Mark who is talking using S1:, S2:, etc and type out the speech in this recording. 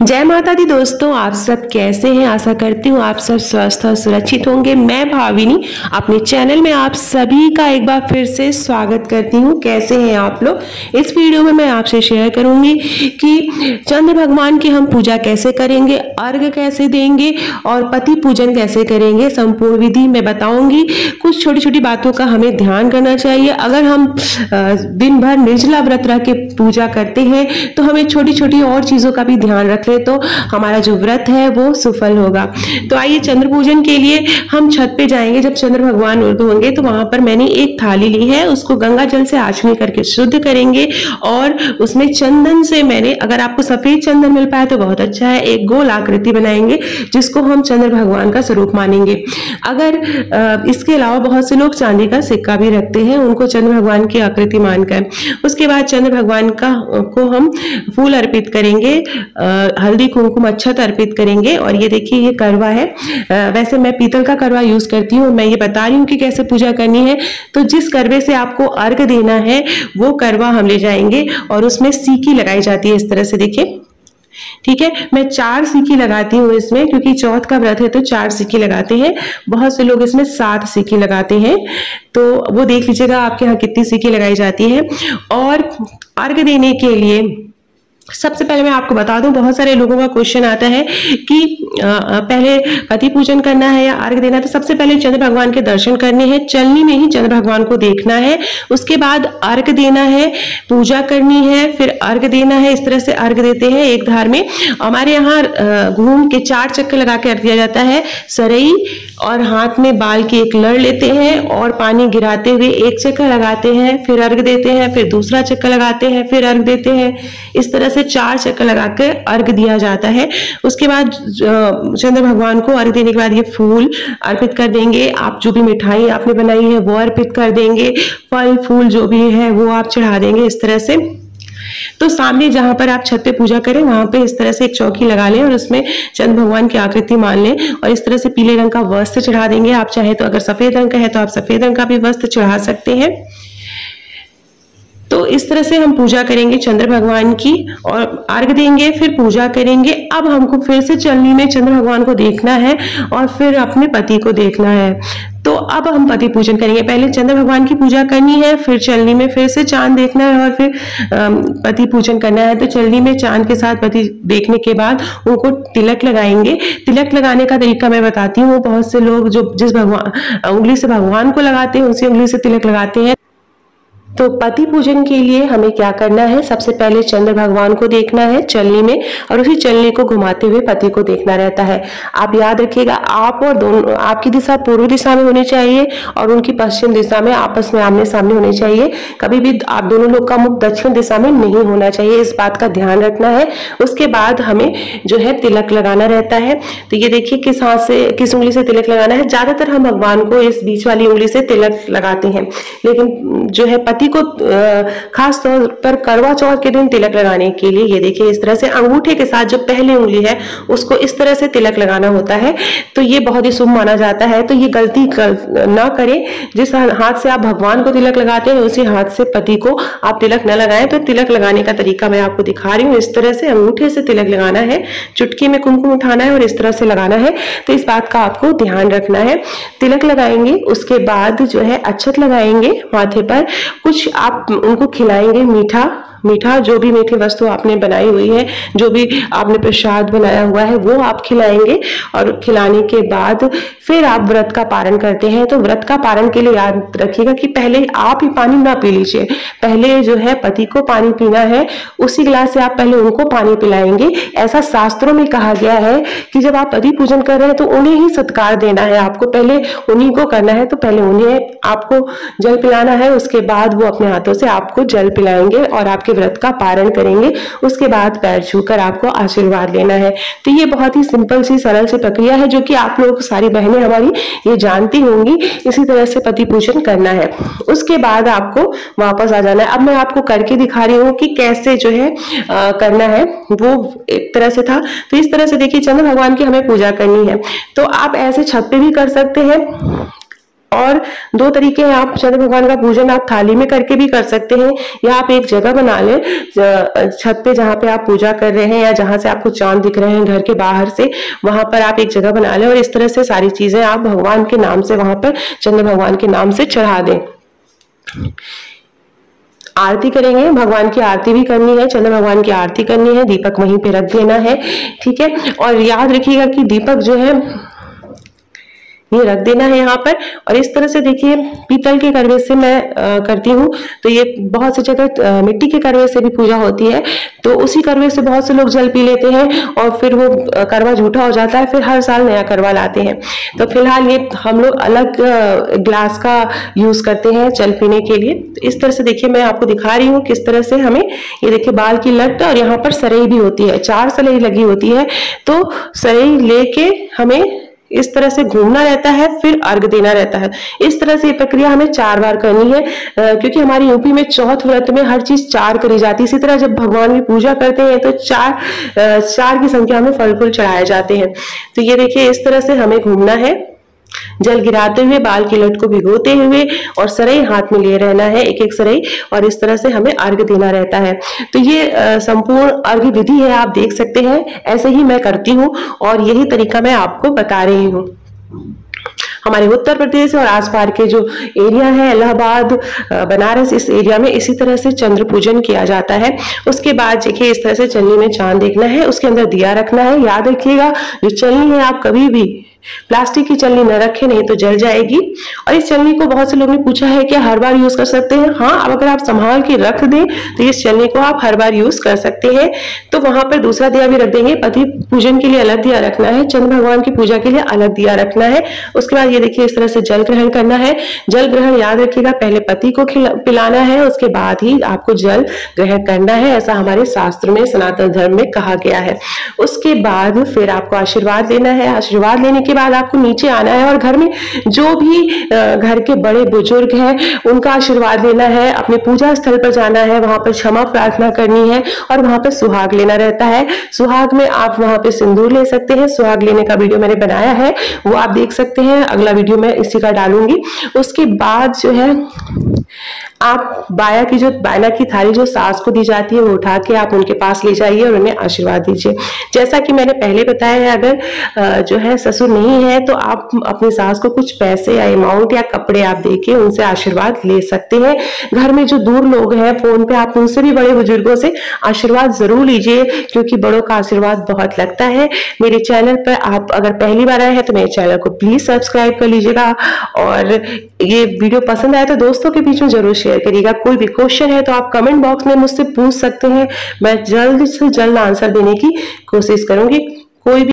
S1: जय माता दी दोस्तों, आप सब कैसे हैं। आशा करती हूँ आप सब स्वस्थ और सुरक्षित होंगे। मैं भाविनी अपने चैनल में आप सभी का एक बार फिर से स्वागत करती हूँ। कैसे हैं आप लोग। इस वीडियो में मैं आपसे शेयर करूंगी कि चंद्र भगवान की हम पूजा कैसे करेंगे, अर्घ कैसे देंगे और पति पूजन कैसे करेंगे। संपूर्ण विधि मैं बताऊंगी। कुछ छोटी छोटी बातों का हमें ध्यान करना चाहिए। अगर हम दिन भर निर्जला व्रत रह के पूजा करते हैं तो हमें छोटी छोटी और चीजों का भी ध्यान रख तो हमारा जो व्रत है वो सफल होगा। तो आइए चंद्र पूजन के लिए हम छत पे जाएंगे। जब चंद्र भगवान उर्दू होंगे तो वहां पर मैंने एक थाली ली है, उसको गंगा जल से आचमन करके शुद्ध करेंगे और उसमें चंदन से मैंने, अगर आपको सफेद चंदन मिल पाए तो बहुत अच्छा है, एक गोल आकृति बनाएंगे जिसको हम चंद्र भगवान का स्वरूप मानेंगे। अगर इसके अलावा बहुत से लोग चांदी का सिक्का भी रखते हैं, उनको चंद्र भगवान की आकृति मानकर उसके बाद चंद्र भगवान को हम फूल अर्पित करेंगे, हल्दी कुमकुम अक्षत अर्पित करेंगे। और ये देखिए ये करवा है, वैसे मैं पीतल का करवा यूज करती हूँ। मैं ये बता रही हूँ कि कैसे पूजा करनी है। तो जिस करवे से आपको अर्घ देना है वो करवा हम ले जाएंगे और उसमें सीकी लगाई जाती है। इस तरह से देखिए, ठीक है। मैं 4 सीकी लगाती हूँ इसमें, क्योंकि चौथ का व्रत है तो 4 सीकी लगाते हैं। बहुत से लोग इसमें 7 सीकी लगाते हैं, तो वो देख लीजिएगा आपके यहाँ कितनी सीकी लगाई जाती है। और अर्घ देने के लिए सबसे पहले मैं आपको बता दूं, बहुत सारे लोगों का क्वेश्चन आता है कि पहले पति पूजन करना है या अर्घ देना है। तो सबसे पहले चंद्र भगवान के दर्शन करने हैं, चलनी में ही चंद्र भगवान को देखना है, उसके बाद अर्घ देना है, पूजा करनी है, फिर अर्घ देना है। इस तरह से अर्घ देते हैं एक धार में। हमारे यहाँ घूम के 4 चक्कर लगा के अर्घ दिया जाता है। सरई और हाथ में बाल की एक लड़ लेते हैं और पानी गिराते हुए 1 चक्कर लगाते हैं, फिर अर्घ देते हैं, फिर दूसरा चक्कर लगाते हैं, फिर अर्घ देते हैं। इस तरह से 4 चक्कर लगाकर अर्घ दिया जाता है। उसके बाद चंद्र भगवान को अर्घ देने के बाद ये फूल अर्पित कर देंगे। आप जो भी मिठाई आपने बनाई है वो अर्पित कर देंगे, फल फूल जो भी है वो आप चढ़ा देंगे इस तरह से। तो सामने जहां पर आप छत पे पूजा करें वहां पे इस तरह से एक चौकी लगा लें और उसमें चंद्र भगवान की आकृति मान लें और इस तरह से पीले रंग का वस्त्र चढ़ा देंगे। आप चाहे तो अगर सफेद रंग का है तो आप सफेद रंग का भी वस्त्र चढ़ा सकते हैं। तो इस तरह से हम पूजा करेंगे चंद्र भगवान की और अर्घ देंगे, फिर पूजा करेंगे। अब हमको फिर से चलनी में चंद्र भगवान को देखना है और फिर अपने पति को देखना है। तो अब हम पति पूजन करेंगे। पहले चंद्र भगवान की पूजा करनी है, फिर चलनी में फिर से चांद देखना है और फिर पति पूजन करना है। तो चलनी में चांद के साथ पति देखने के बाद उनको तिलक लगाएंगे। तिलक लगाने का तरीका मैं बताती हूँ। बहुत से लोग जो जिस भगवान उंगली से भगवान को लगाते हैं उसी उंगली से तिलक लगाते हैं। तो पति पूजन के लिए हमें क्या करना है, सबसे पहले चंद्र भगवान को देखना है चलनी में और उसी चलनी को घुमाते हुए पति को देखना रहता है। आप याद रखिएगा, आप और दोनों, आपकी दिशा पूर्व दिशा में होनी चाहिए और उनकी पश्चिम दिशा में आपस में आमने सामने होने चाहिए। कभी भी आप दोनों लोग का मुख दक्षिण दिशा में नहीं होना चाहिए, इस बात का ध्यान रखना है। उसके बाद हमें जो है तिलक लगाना रहता है। तो ये देखिए किस हाथ से, किस उंगली से तिलक लगाना है। ज्यादातर हम भगवान को इस बीच वाली उंगली से तिलक लगाते हैं, लेकिन जो है पति को खास तौर पर करवा चौथ के दिन तिलक लगाने के लिए ये देखिए इस तरह से अंगूठे के साथ जो पहली उंगली है उसको इस तरह से तिलक लगाना होता है। तो ये बहुत ही शुभ माना जाता है। तो ये गलती ना करें। जिस हाथ से आप भगवान को तिलक लगाते हैं उसी हाथ से पति को आप तिलक न लगाएं। तो तिलक लगाने का तरीका मैं आपको दिखा रही हूँ। इस तरह से अंगूठे से तिलक लगाना है, चुटकी में कुमकुम उठाना है और इस तरह से लगाना है। तो इस बात का आपको ध्यान रखना है। तिलक लगाएंगे, उसके बाद जो है अक्षत लगाएंगे माथे पर। कुछ आप उनको खिलाएंगे मीठा जो भी मीठी वस्तु आपने बनाई हुई है, जो भी आपने प्रसाद बनाया हुआ है वो आप खिलाएंगे। और खिलाने के बाद फिर आप व्रत का पारण करते हैं। तो व्रत का पारण के लिए याद रखिएगा कि पहले आप ही पानी ना पी लीजिए, पहले जो है पति को पानी पीना है, उसी गिलास से आप पहले उनको पानी पिलाएंगे। ऐसा शास्त्रों में कहा गया है कि जब आप पति पूजन कर रहे हैं तो उन्हें ही सत्कार देना है, आपको पहले उन्हीं को करना है। तो पहले उन्हें आपको जल पिलाना है, उसके बाद वो अपने हाथों से आपको जल पिलाएंगे और आपके व्रत का पारण करेंगे। उसके बाद पैर छूकर आपको आशीर्वाद लेना है। तो ये बहुत ही सिंपल सी सरल सी प्रक्रिया है जो कि आप लोग सारी बहनें हमारी ये जानती होंगी। इसी तरह से पति पूजन करना है। उसके बाद आपको वापस आ जाना है। अब मैं आपको करके दिखा रही हूँ कि कैसे जो है करना है। वो एक तरह से था। तो इस तरह से देखिए चंद्र भगवान की हमें पूजा करनी है। तो आप ऐसे छत पे भी कर सकते हैं और दो तरीके हैं, आप चंद्र भगवान का पूजन आप थाली में करके भी कर सकते हैं, या आप एक जगह बना लें छत पे जहाँ पे आप पूजा कर रहे हैं या जहाँ से आपको चांद दिख रहे हैं घर के बाहर से, वहां पर आप एक जगह बना लें और इस तरह से सारी चीजें आप भगवान के नाम से वहां पर चंद्र भगवान के नाम से चढ़ा दें। आरती करेंगे, भगवान की आरती भी करनी है, चंद्र भगवान की आरती करनी है, दीपक वहीं पे रख देना है, ठीक है। और याद रखिएगा कि दीपक जो है ये रख देना है यहाँ पर। और इस तरह से देखिए पीतल के करवे से मैं करती हूँ, तो ये बहुत सी जगह मिट्टी के करवे से भी पूजा होती है, तो उसी करवे से बहुत से लोग जल पी लेते हैं और फिर वो करवा झूठा हो जाता है, फिर हर साल नया करवा लाते हैं। तो फिलहाल ये हम लोग अलग ग्लास का यूज करते हैं जल पीने के लिए। तो इस तरह से देखिए मैं आपको दिखा रही हूँ किस तरह से हमें, ये देखिए बाल की लट और यहाँ पर सरई भी होती है, 4 सरई लगी होती है, तो सरई लेके हमें इस तरह से घूमना रहता है, फिर अर्घ देना रहता है। इस तरह से ये प्रक्रिया हमें 4 बार करनी है, क्योंकि हमारी यूपी में चौथ व्रत में हर चीज 4 करी जाती है। इसी तरह जब भगवान की पूजा करते हैं तो 4 की संख्या में फल फूल चढ़ाए जाते हैं। तो ये देखिए इस तरह से हमें घूमना है, जल गिराते हुए, बाल की लट को भिगोते हुए और सरई हाथ में लिए रहना है, एक एक सरई, और इस तरह से हमें अर्घ देना रहता है। तो ये संपूर्ण अर्घ विधि है, आप देख सकते हैं, ऐसे ही मैं करती हूँ और यही तरीका मैं आपको बता रही हूँ। हमारे उत्तर प्रदेश और आसपास के जो एरिया है, इलाहाबाद, बनारस, इस एरिया में इसी तरह से चंद्र पूजन किया जाता है। उसके बाद देखिए इस तरह से चलनी में चांद देखना है, उसके अंदर दिया रखना है। याद रखिएगा जो चलनी है आप कभी भी प्लास्टिक की चलनी न रखें, नहीं तो जल जाएगी। और इस चलनी को बहुत से लोगों ने पूछा है कि हर बार यूज कर सकते हैं। हाँ, अब अगर आप संभाल के रख दें तो इस चलनी को आप हर बार यूज कर सकते हैं। तो वहां पर दूसरा दिया भी रख देंगे, पति पूजन के लिए अलग दिया रखना है, चंद्र भगवान की पूजा के लिए अलग दिया रखना है। उसके बाद ये देखिए इस तरह से जल ग्रहण करना है। जल ग्रहण याद रखिएगा पहले पति को पिलाना है, उसके बाद ही आपको जल ग्रहण करना है, ऐसा हमारे शास्त्र में, सनातन धर्म में कहा गया है। उसके बाद फिर आपको आशीर्वाद लेना है। आशीर्वाद लेने के बाद आपको नीचे आना है और घर में जो भी घर के बड़े बुजुर्ग हैं उनका आशीर्वाद लेना है। अपने पूजा स्थल पर जाना है, वहां पर क्षमा प्रार्थना करनी है और वहां पर सुहाग लेना रहता है। सुहाग में आप वहां पे सिंदूर ले सकते हैं। सुहाग लेने का वीडियो मैंने बनाया है, वो आप देख सकते हैं, अगला वीडियो मैं इसी का डालूंगी। उसके बाद जो है आप बायना की थाली जो सास को दी जाती है वो उठा के आप उनके पास ले जाइए और उन्हें आशीर्वाद दीजिए। जैसा कि मैंने पहले बताया है, अगर जो है ससुर नहीं है तो आप अपनी सास को कुछ पैसे या अमाउंट या कपड़े आप देके उनसे आशीर्वाद ले सकते हैं। घर में जो दूर लोग हैं फोन पे, आप उनसे भी, बड़े बुजुर्गों से आशीर्वाद जरूर लीजिए, क्योंकि बड़ों का आशीर्वाद बहुत लगता है। मेरे चैनल पर आप अगर पहली बार आए हैं तो मेरे चैनल को प्लीज सब्सक्राइब कर लीजिएगा और ये वीडियो पसंद आए तो दोस्तों के बीच में जरूर शेयर करिएगा। कोई भी क्वेश्चन है तो आप कमेंट बॉक्स में मुझसे पूछ सकते हैं, मैं जल्द से जल्द आंसर देने की कोशिश करूंगी। कोई भी